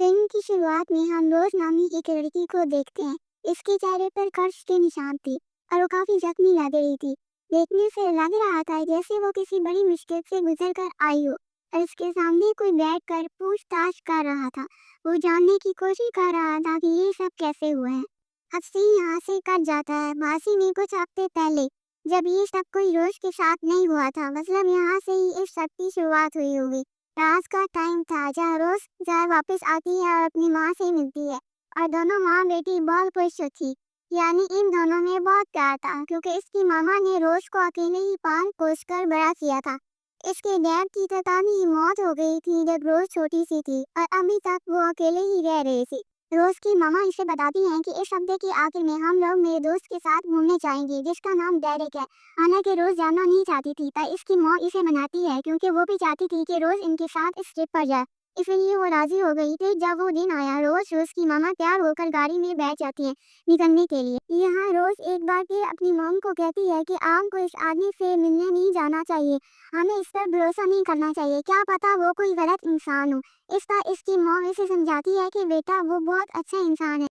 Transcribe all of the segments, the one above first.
Film की शुरुआत में हम रोज नामी एक लड़की को देखते हैं। इसके चेहरे पर कर्श के निशान थे और वो काफी जख्मी लग रही थी। देखने से लग रहा था जैसे वो किसी बड़ी मुश्किल से गुजर कर आई हो और उसके सामने कोई बैठकर पूछताछ कर रहा था। वो जानने की कोशिश कर रहा था कि ये सब कैसे हुआ है। अब सीन यहाँ से कट जाता है मासी में कुछ हफ्ते पहले, जब ये सब कोई रोज के साथ नहीं हुआ था। मतलब यहाँ से ही इस सब की शुरुआत हुई होगी। रात का टाइम था जहाँ रोज घर वापस आती है और अपनी माँ से मिलती है, और दोनों माँ बेटी बहुत खुश थी। यानी इन दोनों में बहुत प्यार था क्योंकि इसकी मामा ने रोज को अकेले ही पाल पोस कर बड़ा किया था। इसके डैड की ततानी मौत हो गई थी जब रोज छोटी सी थी और अभी तक वो अकेले ही रह रही थी। रोज की मामा इसे बताती हैं कि इस हफ्ते के आखिर में हम लोग मेरे दोस्त के साथ घूमने जाएंगे जिसका नाम डेरिक है। हालांकि रोज जाना नहीं चाहती थी पर इसकी मौत इसे मनाती है क्योंकि वो भी चाहती थी कि रोज इनके साथ इस ट्रिप पर जाए। इसलिए वो राजी हो गई थी। जब वो दिन आया रोज रोज की मामा तैयार होकर गाड़ी में बैठ जाती है निकलने के लिए। यहाँ रोज एक बार फिर अपनी मॉम को कहती है कि आपको इस आदमी से मिलने नहीं जाना चाहिए, हमें इस पर भरोसा नहीं करना चाहिए, क्या पता वो कोई गलत इंसान हो। इसका इसकी मॉम इसे समझाती है कि बेटा वो बहुत अच्छा इंसान है।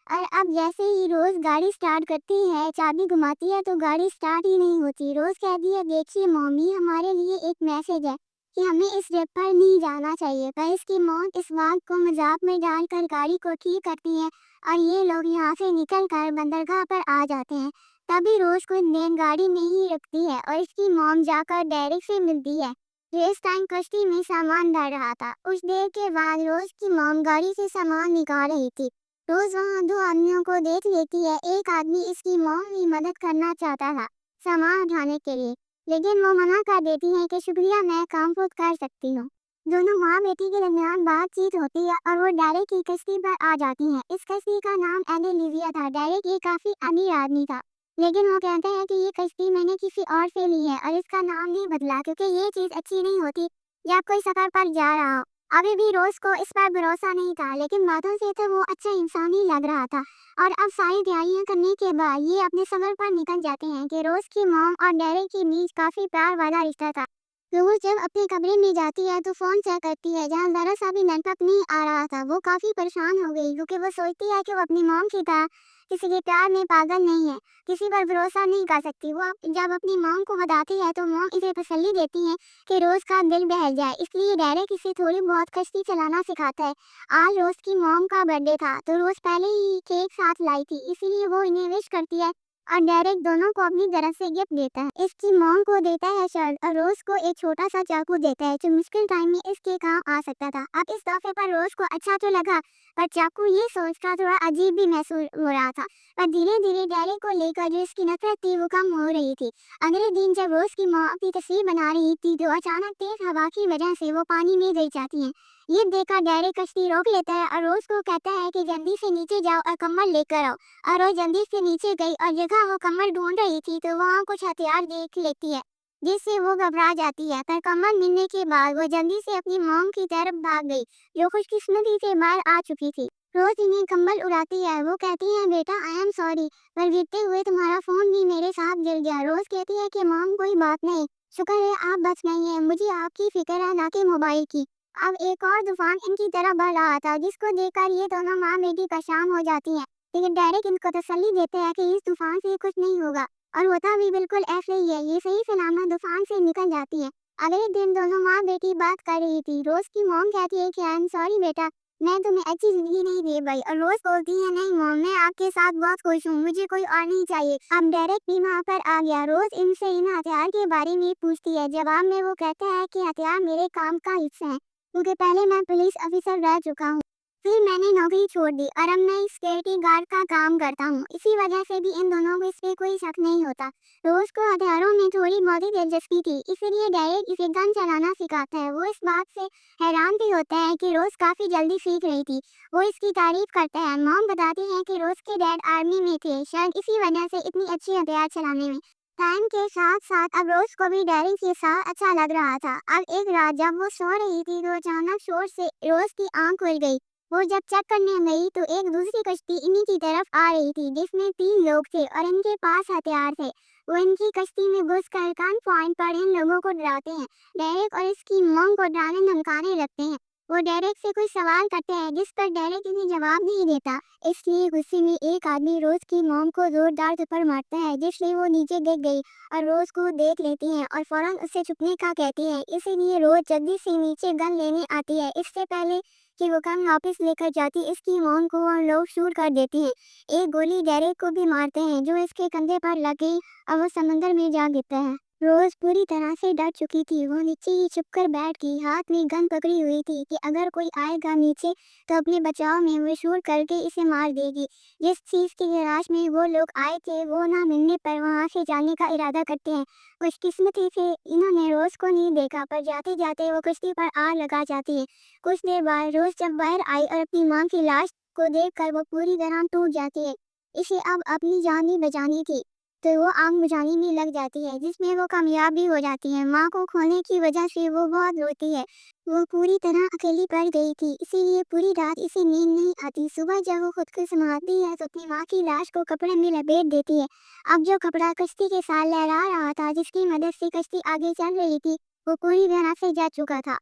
और अब जैसे ही रोज गाड़ी स्टार्ट करती है, चाबी घुमाती है तो गाड़ी स्टार्ट ही नहीं होती। रोज कहती है देखिए मम्मी, हमारे लिए एक मैसेज है कि हमें इस ट्रिप पर नहीं जाना चाहिए। पर इसकी मौम इस बात को मजाक में डालकर गाड़ी को ठीक करती है और ये लोग यहाँ से निकल कर बंदरगाह पर आ जाते हैं। तभी रोज को देर गाड़ी में ही रखती है और इसकी मॉम जाकर डेरिक से मिलती है जो इस टाइम कश्ती में सामान डाल रहा था। कुछ देर के बाद रोज की मॉम गाड़ी से सामान निकाल रही थी। रोज वहाँ दो आदमियों को देख लेती है। एक आदमी इसकी मॉम की मदद करना चाहता था सामान उठाने के लिए, लेकिन वो मना कर देती है कि शुक्रिया, मैं काम खुद कर सकती हूँ। दोनों माँ बेटी के दरमियान बातचीत होती है और वो डेरिक की कश्ती पर आ जाती हैं। इस कश्ती का नाम एडेलिविया था। डेरिक ये काफी अमीर आदमी था, लेकिन वो कहते हैं कि ये कश्ती मैंने किसी और से ली है और इसका नाम नहीं बदला क्योंकि ये चीज अच्छी नहीं होती जब कोई सफर पर जा रहा हो। अभी भी रोज को इस पर भरोसा नहीं था, लेकिन बातों से तो वो अच्छा इंसान ही लग रहा था। और अब सारी तैयारियां करने के बाद ये अपने सफर पर निकल जाते हैं कि रोज की मॉम और डेरिक के बीच काफी प्यार वाला रिश्ता था। रोज जब अपने कमरे में जाती है तो फोन चेक करती है जहाँ जरा सा भी नेटवर्क नहीं आ रहा था। वो काफी परेशान हो गई क्योंकि वो सोचती है कि वो अपनी मॉम की तरह किसी के प्यार में पागल नहीं है, किसी पर भरोसा नहीं कर सकती। वो जब अपनी मॉम को बताती है तो मॉम इसे तसल्ली देती है कि रोज का दिल बहल जाए, इसलिए डेरिक इसे थोड़ी बहुत कश्ती चलाना सिखाता है। आज रोज की मॉम का बर्थडे था तो रोज पहले ही केक साथ लाई थी, इसीलिए वो इन्हें विश करती है और डेरिक दोनों को अपनी तरफ से गिफ्ट देता है। इसकी मॉम को देता है शर्ट और रोज को एक छोटा सा चाकू देता है जो मुश्किल टाइम में इसके काम आ सकता था। अब इस तोहफे पर रोज को अच्छा तो लगा, पर चाकू ये सोचकर थोड़ा अजीब भी महसूस हो रहा था। पर धीरे धीरे डेरिक को लेकर जो इसकी नफरत थी वो कम हो रही थी। अगले दिन जब रोज की मॉम अपनी तस्वीर बना रही थी तो अचानक तेज हवा की वजह से वो पानी में गिर जाती है। ये देखकर डेरिक कश्ती रोक लेता है और रोज को कहता है कि जल्दी से नीचे जाओ और कम्बल लेकर आओ। और वो जल्दी से नीचे गई और जगह वो कम्बल ढूंढ रही थी तो वहाँ कुछ हथियार देख लेती है जिससे वो घबरा जाती है। पर कम्बल मिलने के बाद वो जल्दी से अपनी मॉम की तरफ भाग गई जो खुशकिस्मती से बाहर आ चुकी थी। रोज इन्हें कम्बल उड़ाती है। वो कहती है बेटा आई एम सॉरी, पर गिरते हुए तुम्हारा फोन भी मेरे साथ गिर गया। रोज कहती है कि मॉम कोई बात नहीं, शुक्र है आप बच गई हैं, मुझे आपकी फिक्र है ना कि मोबाइल की। अब एक और तूफान इनकी तरफ बढ़ रहा था जिसको देखकर ये दोनों माँ बेटी परेशान हो जाती हैं। लेकिन डेरिक इनको तसल्ली देते हैं कि इस तूफान से कुछ नहीं होगा, और होता भी बिल्कुल ऐसे ही है। ये सही सलामत तूफान से निकल जाती है। अगले दिन दोनों माँ बेटी बात कर रही थी। रोज की मॉम कहती है कि आई एम सॉरी बेटा, मैं तुम्हें अच्छी जिंदगी नहीं दे पाई। और रोज बोलती है नहीं मॉम, मैं आपके साथ बहुत खुश हूँ, मुझे कोई और नहीं चाहिए। अब डेरिक भी वहाँ पर आ गया। रोज इनसे इन हथियार के बारे में पूछती है। जवाब में वो कहता है कि हथियार मेरे काम का हिस्सा है क्योंकि पहले मैं पुलिस ऑफिसर रह चुका हूँ, फिर मैंने नौकरी छोड़ दी और अब मैं सिक्योरिटी गार्ड का काम करता हूँ। इसी वजह से भी इन दोनों को इस पे कोई शक नहीं होता। रोज को हथियारों में थोड़ी बहुत ही दिलचस्पी थी, इसलिए डेरिक इसे गन चलाना सिखाता है। वो इस बात से हैरान भी होता है कि रोज काफी जल्दी सीख रही थी। वो इसकी तारीफ करता है। मॉम बताती है कि रोज के डैड आर्मी में थे, शायद इसी वजह से इतनी अच्छी हथियार चलाने में। टाइम के साथ साथ अब रोज को भी डेरिक के साथ अच्छा लग रहा था। अब एक रात जब वो सो रही थी तो अचानक शोर से रोज की आंख खुल गई। वो जब चेक करने गई तो एक दूसरी कश्ती इन्हीं की तरफ आ रही थी जिसमें 3 लोग थे और इनके पास हथियार थे। वो इनकी कश्ती में घुसकर गन पॉइंट पर इन लोगों को डराते हैं। डेरिक और इसकी मॉम को डराने धमकाने लगते हैं। वो डेरेक से कुछ सवाल करते हैं जिस पर डेरेक इन्हें जवाब नहीं देता। इसलिए गुस्से में एक आदमी रोज की मॉम को जोरदार थप्पड़ मारता है, जिसलिए वो नीचे गिर गई और रोज को देख लेती है और फौरन उससे छुपने का कहती है। इसीलिए रोज जल्दी से नीचे गन लेने आती है। इससे पहले कि वो गन वापस लेकर जाती, इसकी मॉम को और लोग शूट कर देते हैं। एक गोली डेरेक को भी मारते हैं जो इसके कंधे पर लग गई और वो समंदर में जा गिरता है। रोज पूरी तरह से डर चुकी थी। वो नीचे ही छुपकर बैठ गई, हाथ में गन पकड़ी हुई थी कि अगर कोई आएगा नीचे तो अपने बचाव में वो शूट करके इसे मार देगी। जिस चीज की तलाश में वो लोग आए थे वो ना मिलने पर वहां से जाने का इरादा करते हैं। खुशकिस्मती से इन्होंने रोज को नहीं देखा, पर जाते जाते वो कश्ती पर आग लगा जाती है। कुछ देर बाद रोज जब बाहर आई और अपनी मां की लाश को देखकर वो पूरी तरह टूट जाती है। इसे अब अपनी जान ही बचानी थी, तो वो आग बुझाने में लग जाती है, जिसमें वो कामयाब भी हो जाती है। माँ को खोने की वजह से वो बहुत रोती है। वो पूरी तरह अकेली पड़ गई थी, इसीलिए पूरी रात इसे नींद नहीं आती। सुबह जब वो खुद को संभालती है तो अपनी माँ की लाश को कपड़े में लपेट देती है। अब जो कपड़ा कश्ती के साथ लहरा रहा था, जिसकी मदद से कश्ती आगे चल रही थी, वो पूरी तरह से जा चुका था।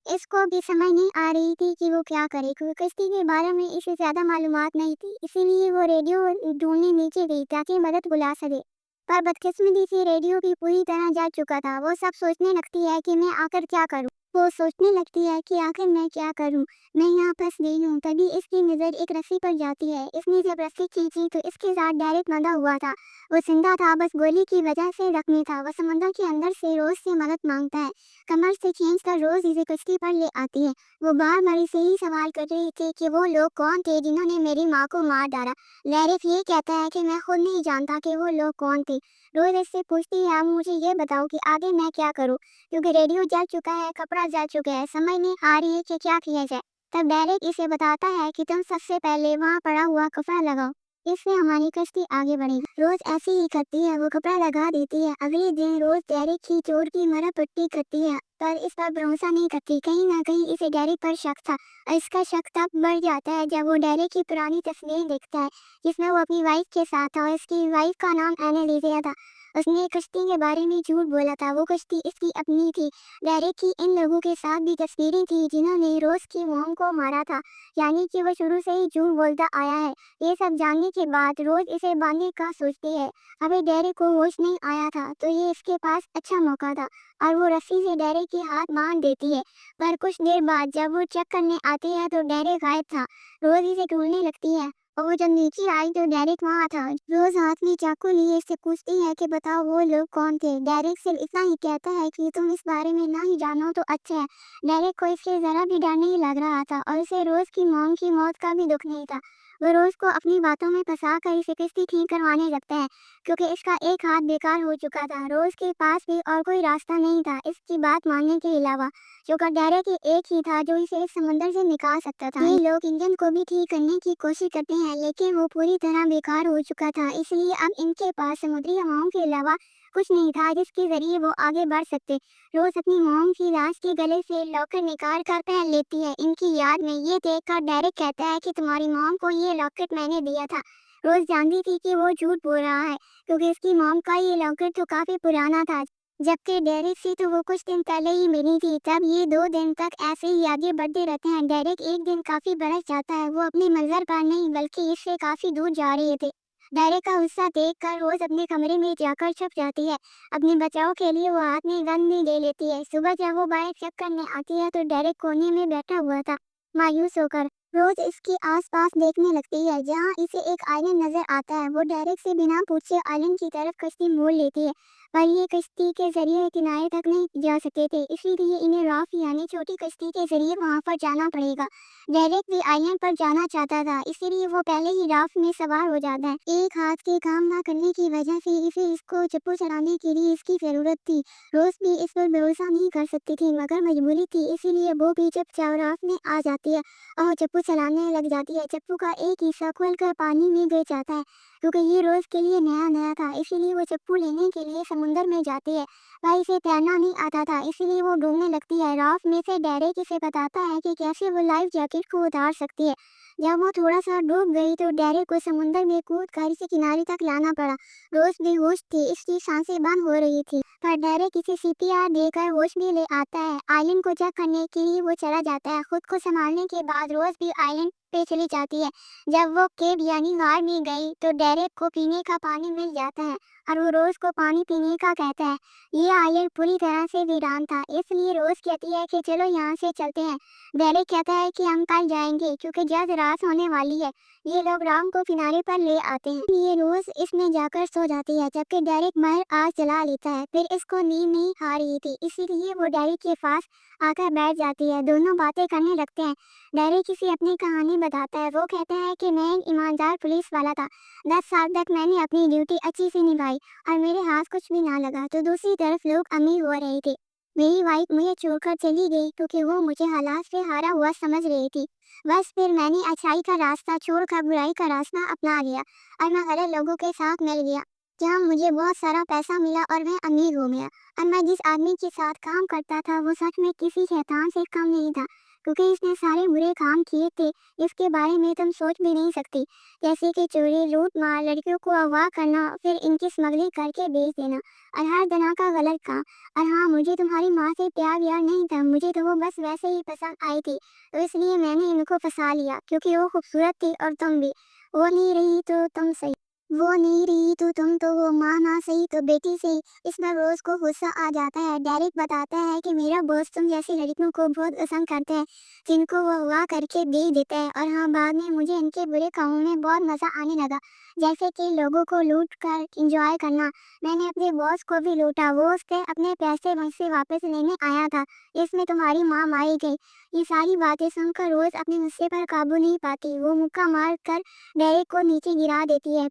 इसको भी समझ नहीं आ रही थी कि वो क्या करे, क्योंकि कश्ती के बारे में इसे ज्यादा मालूमात नहीं थी। इसीलिए वो रेडियो ढूंढने नीचे गई ताकि मदद बुला सके, पर बदकिस्मती से रेडियो भी पूरी तरह जा चुका था। वो सब सोचने लगती है कि मैं आकर क्या करूं। वो सोचने लगती है कि आखिर मैं क्या करूं, मैं यहाँ फंस गई हूँ। तभी इसकी नज़र एक रस्सी पर जाती है। इसने जब रस्सी खींची तो इसके साथ डायरेक्ट बंधा हुआ था। वो जिंदा था, बस गोली की वजह से जख्मी था। वो समंदर के अंदर से रोज से मदद मांगता है। कमर से खींचकर रोज इसे कश्ती पर ले आती है। वो बार बार से ही सवाल कर रही थी कि वो लोग कौन थे जिन्होंने मेरी माँ को मार डाला। लैरिफ ये कहता है कि मैं खुद नहीं जानता कि वो लोग कौन थे। रोज इससे पूछती है, अब मुझे ये बताओ कि आगे मैं क्या करूं, क्योंकि रेडियो जल चुका है, कपड़ा जल चुका है, समझ नहीं आ रही है कि क्या किया जाए। तब डायरेक्ट इसे बताता है कि तुम सबसे पहले वहाँ पड़ा हुआ कपड़ा लगाओ, इससे हमारी कश्ती आगे बढ़ेगी। रोज ऐसे ही करती है, वो कपड़ा लगा देती है। अगले दिन रोज डेरिक की चोट की मरहम पट्टी करती है, पर इस पर भरोसा नहीं करती। कहीं ना कहीं इसे डेरिक पर शक था। और इसका शक तब बढ़ जाता है जब वो डेरिक की पुरानी तस्वीर देखता है, जिसमें वो अपनी वाइफ के साथ था और इसकी वाइफ का नाम एनालिसिया था। उसने कश्ती के बारे में झूठ बोला था, वो कश्ती इसकी अपनी थी। डेरिक की इन लोगों के साथ भी तस्वीरें थी जिन्होंने रोज की मॉम को मारा था, यानी कि वो शुरू से ही झूठ बोलता आया है। ये सब जानने के बाद रोज इसे बांधने का सोचती है। अभी डेरिक को होश नहीं आया था, तो ये इसके पास अच्छा मौका था और वो रस्सी से डेरिक के हाथ बांध देती है। पर कुछ देर बाद जब वो चेक करने आती है तो डेरिक गायब था। रोज इसे ढूंढने लगती है और वो जब नीचे आई तो डेरिक वहाँ था। रोज हाथ में चाकू लिए इससे पूछती है कि बताओ वो लोग कौन थे। डेरिक सिर्फ इतना ही कहता है कि तुम इस बारे में ना ही जानो तो अच्छा है। डेरिक को इससे जरा भी डर नहीं लग रहा था और इसे रोज की मॉम की मौत का भी दुख नहीं था। वो रोज को अपनी बातों में फंसा कर इसे किस्ती ठीक करवाने लगता है, क्योंकि इसका एक हाथ बेकार हो चुका था। रोज के पास भी और कोई रास्ता नहीं था इसकी बात मानने के अलावा, जो डेरिक एक ही था जो इसे इस समंदर से निकाल सकता था। ये लोग इंजन को भी ठीक करने की कोशिश करते हैं, लेकिन वो पूरी तरह बेकार हो चुका था। इसलिए अब इनके पास समुद्री हवाओं के अलावा कुछ नहीं था जिसके जरिए वो आगे बढ़ सकते। रोज अपनी मॉम की लाश के गले से लॉकेट निकाल कर पहन लेती है इनकी याद में। ये देखकर डेरिक कहता है कि तुम्हारी मॉम को ये लॉकेट मैंने दिया था। रोज जानती थी कि वो झूठ बोल रहा है, क्योंकि इसकी मॉम का ये लॉकेट तो काफी पुराना था, जबकि डेरिक से तो वो कुछ दिन पहले ही मिली थी। तब ये 2 दिन तक ऐसे ही आगे बढ़ते रहते हैं। डेरिक एक दिन काफी बरस जाता है। वो अपनी मंजिल पर नहीं बल्कि इससे काफी दूर जा रहे थे। डेरिक का गुस्सा देखकर रोज अपने कमरे में जाकर छुप जाती है। अपने बचाव के लिए वो हाथ में गन भी ले लेती है। सुबह जब वो बाहर चेक करने आती है तो डेरिक कोने में बैठा हुआ था, मायूस होकर। रोज इसके आसपास देखने लगती है, जहाँ इसे एक आइलैंड नजर आता है। वो डेरिक से बिना पूछे आइलैंड की तरफ कश्ती मोड़ लेती है, पर ये कश्ती के जरिए किनारे तक नहीं जा सके थे, इसीलिए इन्हें राफ्ट यानी छोटी कश्ती के जरिए वहां पर जाना पड़ेगा। डेरिक भी आइलैंड पर जाना चाहता था, इसीलिए वो पहले ही राफ्ट में सवार हो जाता है। एक हाथ के काम ना करने की वजह से इसे इसको चप्पू चलाने के लिए इसकी जरूरत थी। रोज भी इस पर भरोसा नहीं कर सकती थी, मगर मजबूरी थी, इसीलिए वो भी चुपचाप राफ्ट में आ जाती है और चप्पू चलाने लग जाती है। चप्पू का एक हिस्सा खुलकर पानी में गिर जाता है, क्योंकि ये रोज के लिए नया नया था, इसीलिए वो चप्पू लेने के लिए समुंदर में जाती है। भाई इसे तैरना नहीं आता था, इसलिए वो डूबने लगती है। राफ्ट में से डेरेक इसे बताता है कि कैसे वो लाइफ जैकेट को उतार सकती है। जब वो थोड़ा सा डूब गई तो डेरेक को समुंदर में कूद कर इसे किनारे तक लाना पड़ा। रोज बेहोश थी, इसकी सांसें बंद हो रही थी, पर डेरेक इसे सीपीआर देकर होश में ले आता है। आइलैंड को चेक करने के लिए वो चला जाता है। खुद को संभालने के बाद रोज भी आइलैंड पे चली जाती है। जब वो केव यानी गार में गई तो डेरेक को पीने का पानी मिल जाता है और वो रोज को पानी पीने का कहता है। ये आइलैंड पूरी तरह से वीरान था, इसलिए रोज कहती है कि चलो यहाँ से चलते हैं। डेरेक कहता है कि हम कल जाएंगे क्योंकि जल्द रात होने वाली है। ये लोग राम को किनारे पर ले आते हैं। ये रोज इसमें जाकर सो जाती है, जबकि डेरेक मर आग जला लेता है। फिर इसको नींद नहीं आ रही थी, इसीलिए वो डेरेक के पास आकर बैठ जाती है। दोनों बातें करने लगते हैं। डेरेक किसी अपनी कहानी बताता है। वो कहता है कि मैं एक ईमानदार पुलिस वाला था। 10 साल तक मैंने अपनी ड्यूटी अच्छी से निभाई और मेरे हाथ कुछ भी ना लगा, तो दूसरी तरफ लोग अमीर हो रहे थे। मेरी वाइफ मुझे छोड़कर चली गई क्योंकि वो मुझे हालात से हारा हुआ समझ रही थी। बस फिर मैंने अच्छाई का रास्ता छोड़कर बुराई का रास्ता अपना लिया और मैं गलत लोगों के साथ मिल गया, जहाँ मुझे बहुत सारा पैसा मिला और मैं अमीर हो गया। और मैं जिस आदमी के साथ काम करता था वो सच में किसी शैतान से कम नहीं था, क्योंकि इसने सारे बुरे काम किए थे इसके बारे में तुम सोच भी नहीं सकती, जैसे कि चोरी, लूट मार, लड़कियों को अगवा करना, फिर इनकी स्मगलिंग करके बेच देना और हर तरह का गलत काम। और हाँ, मुझे तुम्हारी माँ से प्यार व्यार नहीं था, मुझे तो वो बस वैसे ही पसंद आई थी, तो इसलिए मैंने इनको फंसा लिया क्योंकि वो खूबसूरत थी और तुम भी। वो नहीं रही तो तुम सही, वो नहीं रही तो वो माँ ना सही तो बेटी सही। इस पर रोज को गुस्सा आ जाता है। डेरेक बताता है कि मेरा बॉस तुम जैसी लड़कियों को बहुत पसंद करते हैं, जिनको वो हुआ करके दे देता है। और हाँ, बाद में मुझे इनके बुरे कामों में बहुत मजा आने लगा, जैसे कि लोगों को लूट कर इंजॉय करना। मैंने अपने बॉस को भी लूटा, वो उसके अपने पैसे मुझसे वापस लेने आया था, इसमें तुम्हारी माँ मारी गई। ये सारी बातें सुनकर रोज अपने गुस्से पर काबू नहीं पाती। वो मुक्का मार कर डेरेक को नीचे गिरा देती है।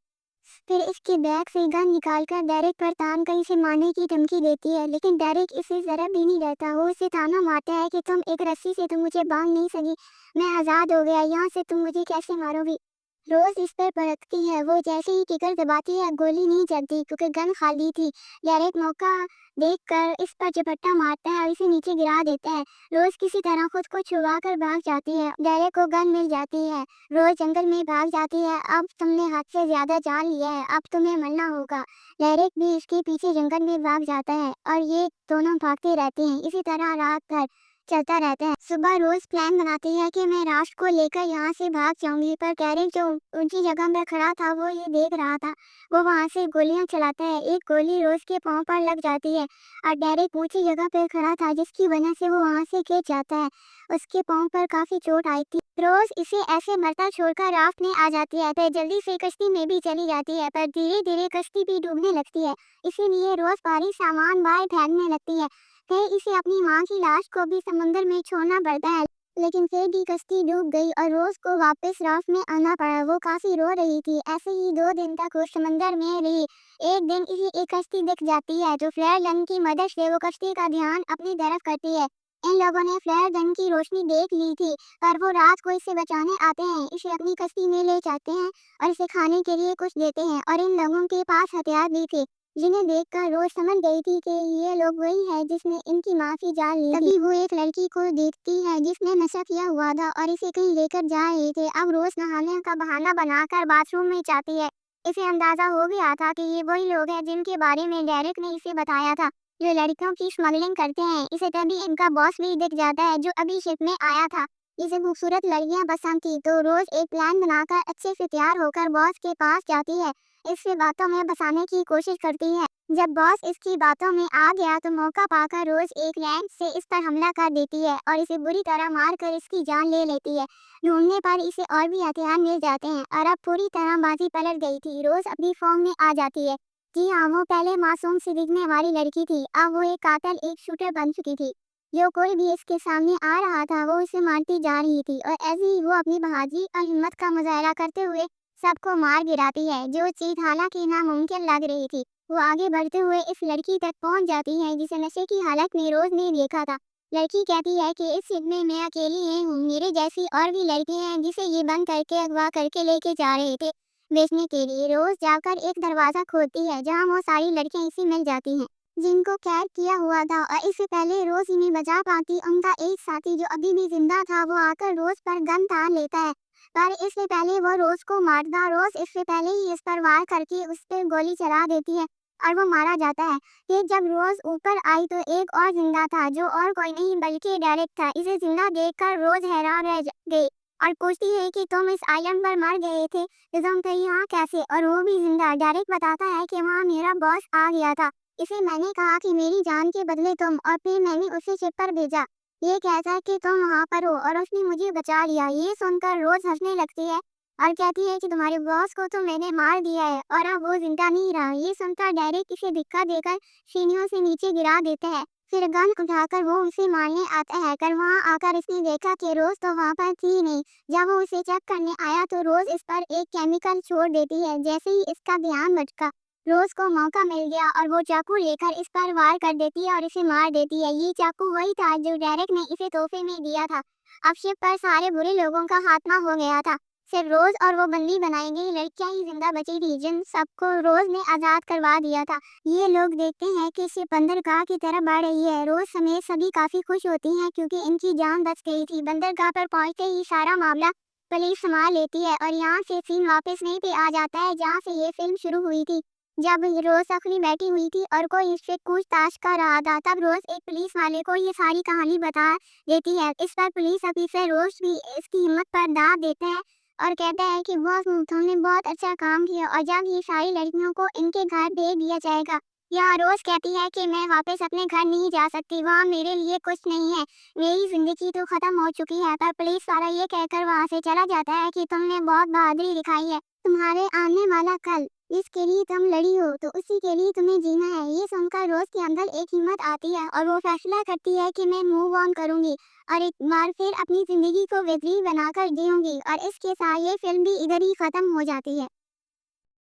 फिर इसके बैग से गन निकालकर डेरेक पर तान कर इसे मारने की धमकी देती है, लेकिन डेरेक इसे जरा भी नहीं डरता। वो इसे ताना मारता है कि तुम एक रस्सी से तुम मुझे बांध नहीं सकी, मैं आज़ाद हो गया, यहाँ से तुम मुझे कैसे मारोगी। रोज इस पर भड़कती है। वो जैसे ही किकर दबाती है गोली नहीं चलती क्योंकि गन खाली थी। डेरेक मौका देखकर इस पर झपट्टा मारता है और इसे नीचे गिरा देता है। रोज किसी तरह खुद को छुड़ा कर भाग जाती है। डेरेक को गन मिल जाती है। रोज जंगल में भाग जाती है। अब तुमने हद से ज्यादा जान लिया है, अब तुम्हें मरना होगा। डेरेक भी इसके पीछे जंगल में भाग जाता है और ये दोनों भागते रहते हैं। इसी तरह रात भर चलता रहता है। सुबह रोज प्लान बनाती है कि मैं राष्ट्र को लेकर यहाँ से भाग जाऊंगी, पर डेरेक जो ऊंची जगह में खड़ा था वो ये देख रहा था। वो वहाँ से गोलियां चलाता है। एक गोली रोज के पाँव पर लग जाती है और डेरेक ऊंची जगह पर खड़ा था, जिसकी वजह से वो वहाँ से गिर जाता है। उसके पाँव पर काफी चोट आई थी। रोज इसे ऐसे मरता छोड़कर राफ्ट में आ जाती है, फिर जल्दी से कश्ती में भी चली जाती है, पर धीरे धीरे कश्ती भी डूबने लगती है। इसीलिए रोज भारी सामान बाहर फेंकने लगती है। फिर इसे अपनी माँ की लाश को भी समुद्र में छोड़ना पड़ता है, लेकिन फिर भी कश्ती डूब गई और रोज को वापस राफ्ट में आना पड़ा। वो काफी रो रही थी। ऐसे ही 2 दिन तक वो समंदर में रही। एक दिन इसे एक कश्ती दिख जाती है, जो फ्लेयर गन की मदद से वो कश्ती का ध्यान अपनी तरफ करती है। इन लोगों ने फ्लेयर गन की रोशनी देख ली थी, पर वो रात को इसे बचाने आते हैं। इसे अपनी कश्ती में ले जाते हैं और इसे खाने के लिए कुछ देते हैं, और इन लोगों के पास हथियार भी थे, जिन्हें देखकर रोज समझ गई थी कि ये लोग वही है जिसने इनकी माफी जान ली। तभी वो एक लड़की को देखती है जिसने नशा किया हुआ था और इसे कहीं लेकर जा रहे थे। अब रोज नहाने का बहाना बनाकर बाथरूम में जाती है। इसे अंदाजा हो गया था कि ये वही लोग हैं जिनके बारे में डेरेक ने इसे बताया था, जो लड़कियों की स्मगलिंग करते हैं। इसे तभी इनका बॉस भी दिख जाता है, जो अभी शिप में आया था। इसे खूबसूरत लड़कियां पसंद थी, तो रोज एक प्लान बनाकर अच्छे से तैयार होकर बॉस के पास जाती है। इससे बातों में फंसाने की कोशिश करती है। जब बॉस इसकी बातों में आ गया तो मौका पाकर रोज एक लैंड से इस पर हमला कर देती है और इसे बुरी तरह मारकर इसकी जान ले लेती है। ढूंढने पर इसे और भी हथियार मिल जाते हैं और अब पूरी तरह बाजी पलट गई थी। रोज अपनी फॉर्म में आ जाती है। जी हाँ, वो पहले मासूम सी दिखने वाली लड़की थी, अब वो एक कातिल, एक शूटर बन चुकी थी। जो कोई भी इसके सामने आ रहा था वो इसे मारती जा रही थी, और ऐसे ही वो अपनी बहादुरी और हिम्मत का मुजाहरा करते हुए सबको मार गिराती है। जो चीज हालांकि नामुमकिन लग रही थी, वो आगे बढ़ते हुए इस लड़की तक पहुंच जाती है जिसे नशे की हालत में रोज ने देखा था। लड़की कहती है कि इस शिप में मैं अकेली ही हूँ, मेरे जैसी और भी लड़के हैं जिसे ये बंद करके अगवा करके लेके जा रहे थे। बेचने के लिए। रोज जाकर एक दरवाजा खोलती है जहाँ वो सारी लड़कियां इसे मिल जाती हैं जिनको कैद किया हुआ था, और इससे पहले रोज इन्हें बचा पाती उनका एक साथी जो अभी भी जिंदा था वो आकर रोज पर गन तान लेता है, पर इससे पहले वो रोज को मारता। रोज इससे पहले ही इस पर वार करके उस पर गोली चला देती है और वो मारा जाता है। फिर जब रोज ऊपर आई तो एक और जिंदा था जो और कोई नहीं बल्कि डेरेक था। इसे जिंदा देखकर रोज हैरान रह गई और पूछती है कि तुम इस आइलैंड पर मर गए थे, तो तुम थे यहाँ कैसे, और वो भी जिंदा। डेरेक बताता है कि वहाँ मेरा बॉस आ गया था, इसे मैंने कहा कि मेरी जान के बदले तुम, और फिर मैंने उसे शिप पर भेजा ये कहता कि तुम वहाँ पर हो, और उसने मुझे बचा लिया। ये सुनकर रोज हंसने लगती है और कहती है कि तुम्हारे बॉस को तो मैंने मार दिया है और अब वो जिंदा नहीं रहा। ये सुनकर डायरेक्ट इसे धक्का देकर सीढ़ियों से नीचे गिरा देता है। फिर गन उठाकर वो उसे मारने आता है, कर वहाँ आकर इसने देखा कि रोज तो वहाँ पर थी नहीं। जब वो उसे चेक करने आया तो रोज इस पर एक केमिकल छोड़ देती है। जैसे ही इसका ध्यान भटका, रोज को मौका मिल गया और वो चाकू लेकर इस पर वार कर देती है और इसे मार देती है। ये चाकू वही था जो डेरेक ने इसे तोहफे में दिया था। अब शिप पर सारे बुरे लोगों का खात्मा हो गया था, सिर्फ रोज और वो बंदी बनाई गई लड़कियां ही जिंदा बची थी जिन सबको रोज ने आजाद करवा दिया था। ये लोग देखते हैं कि शिप बंदरगाह की तरफ बढ़ रही है। रोज समेत सभी काफी खुश होती हैं क्योंकि इनकी जान बच गई थी। बंदरगाह पर पहुंचते ही सारा मामला पुलिस संभाल लेती है और यहाँ से सीन वापस वहीं पे आ जाता है जहाँ से ये फिल्म शुरू हुई थी। जब रोज अखनी बैठी हुई थी और कोई इससे पूछताछ कर रहा था, तब रोज एक पुलिस वाले को ये सारी कहानी बता देती है। इस पर पुलिस ऑफिसर रोज भी इसकी हिम्मत पर दाद देते हैं और कहता है कि बॉस तुमने बहुत अच्छा काम किया और जब ये सारी लड़कियों को इनके घर भेज दिया जाएगा। यहाँ रोज कहती है कि मैं वापस अपने घर नहीं जा सकती, वहाँ मेरे लिए कुछ नहीं है, मेरी जिंदगी तो खत्म हो चुकी है। पर पुलिस वाला ये कहकर वहाँ से चला जाता है कि तुमने बहुत बहादुरी दिखाई है, तुम्हारे आने वाला कल जिसके लिए तुम लड़ी हो तो उसी के लिए तुम्हें जीना है। ये सुनकर रोज के अंदर एक हिम्मत आती है और वो फैसला करती है कि मैं मूव ऑन करूंगी और एक बार फिर अपनी जिंदगी को बेहतरीन बनाकर जीऊंगी। और इसके साथ ये फिल्म भी इधर ही खत्म हो जाती है।